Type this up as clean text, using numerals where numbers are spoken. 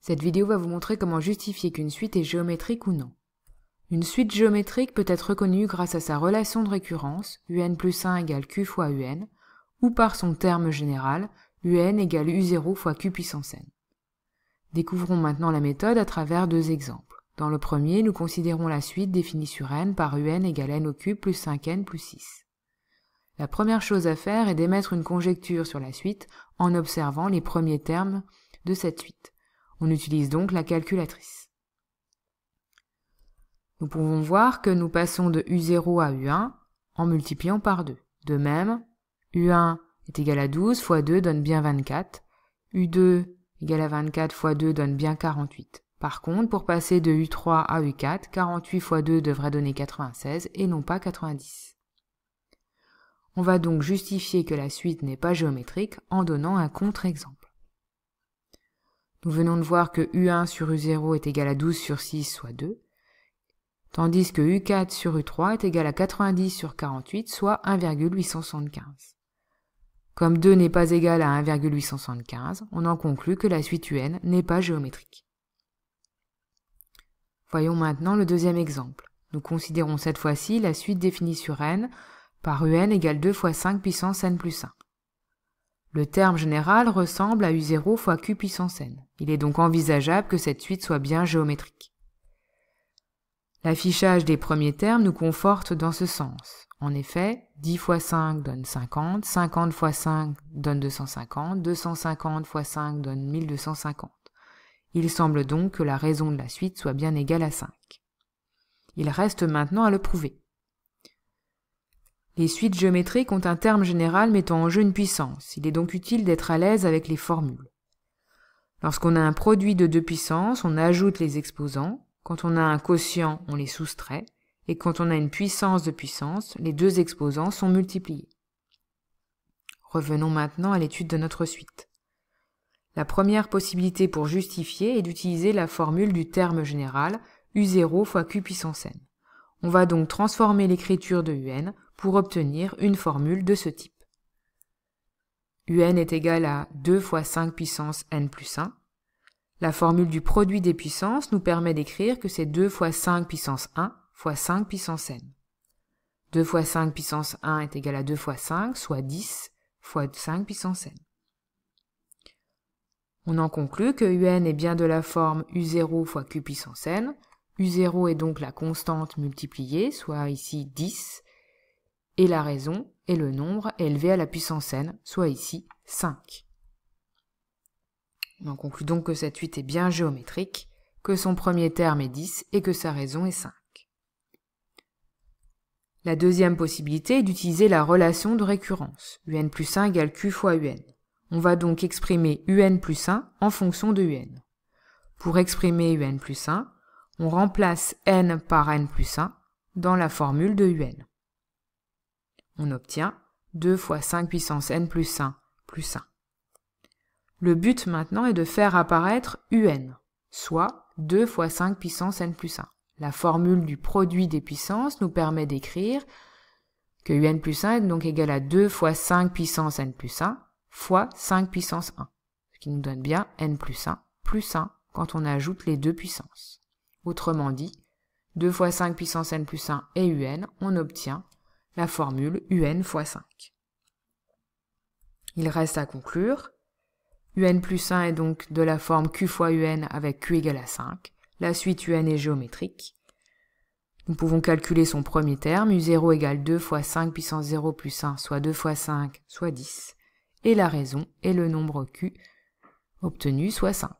Cette vidéo va vous montrer comment justifier qu'une suite est géométrique ou non. Une suite géométrique peut être reconnue grâce à sa relation de récurrence, un plus 1 égale q fois un, ou par son terme général, un égale u0 fois q puissance n. Découvrons maintenant la méthode à travers deux exemples. Dans le premier, nous considérons la suite définie sur n par un égale n au cube plus 5n plus 6. La première chose à faire est d'émettre une conjecture sur la suite en observant les premiers termes de cette suite. On utilise donc la calculatrice. Nous pouvons voir que nous passons de u0 à u1 en multipliant par 2. De même, u1 est égal à 12 fois 2 donne bien 24, u2 égale à 24 fois 2 donne bien 48. Par contre, pour passer de u3 à u4, 48 fois 2 devrait donner 96 et non pas 90. On va donc justifier que la suite n'est pas géométrique en donnant un contre-exemple. Nous venons de voir que u1 sur u0 est égal à 12 sur 6 soit 2, tandis que u4 sur u3 est égal à 90 sur 48 soit 1,875. Comme 2 n'est pas égal à 1,875, on en conclut que la suite un n'est pas géométrique. Voyons maintenant le deuxième exemple. Nous considérons cette fois-ci la suite définie sur n par un égale 2 fois 5 puissance n plus 1. Le terme général ressemble à u0 fois q puissance n. Il est donc envisageable que cette suite soit bien géométrique. L'affichage des premiers termes nous conforte dans ce sens. En effet, 10 fois 5 donne 50, 50 fois 5 donne 250, 250 fois 5 donne 1250. Il semble donc que la raison de la suite soit bien égale à 5. Il reste maintenant à le prouver. Les suites géométriques ont un terme général mettant en jeu une puissance. Il est donc utile d'être à l'aise avec les formules. Lorsqu'on a un produit de deux puissances, on ajoute les exposants. Quand on a un quotient, on les soustrait. Et quand on a une puissance de puissance, les deux exposants sont multipliés. Revenons maintenant à l'étude de notre suite. La première possibilité pour justifier est d'utiliser la formule du terme général u0 fois q puissance n. On va donc transformer l'écriture de un pour obtenir une formule de ce type. Un est égal à 2 fois 5 puissance n plus 1. La formule du produit des puissances nous permet d'écrire que c'est 2 fois 5 puissance 1 fois 5 puissance n. 2 fois 5 puissance 1 est égal à 2 fois 5, soit 10 fois 5 puissance n. On en conclut que un est bien de la forme u0 fois q puissance n. U0 est donc la constante multipliée, soit ici 10, et la raison est le nombre élevé à la puissance n, soit ici 5. On en conclut donc que cette suite est bien géométrique, que son premier terme est 10 et que sa raison est 5. La deuxième possibilité est d'utiliser la relation de récurrence, un plus 1 égale q fois un. On va donc exprimer un plus 1 en fonction de un. Pour exprimer un plus 1, on remplace n par n plus 1 dans la formule de un. On obtient 2 fois 5 puissance n plus 1 plus 1. Le but maintenant est de faire apparaître un, soit 2 fois 5 puissance n plus 1. La formule du produit des puissances nous permet d'écrire que un plus 1 est donc égal à 2 fois 5 puissance n plus 1 fois 5 puissance 1, ce qui nous donne bien n plus 1 quand on ajoute les deux puissances. Autrement dit, 2 fois 5 puissance n plus 1 et un, on obtient la formule un fois 5. Il reste à conclure. Un plus 1 est donc de la forme q fois un avec q égale à 5. La suite un est géométrique. Nous pouvons calculer son premier terme, u0 égale 2 fois 5 puissance 0 plus 1, soit 2 fois 5, soit 10. Et la raison est le nombre q obtenu, soit 5.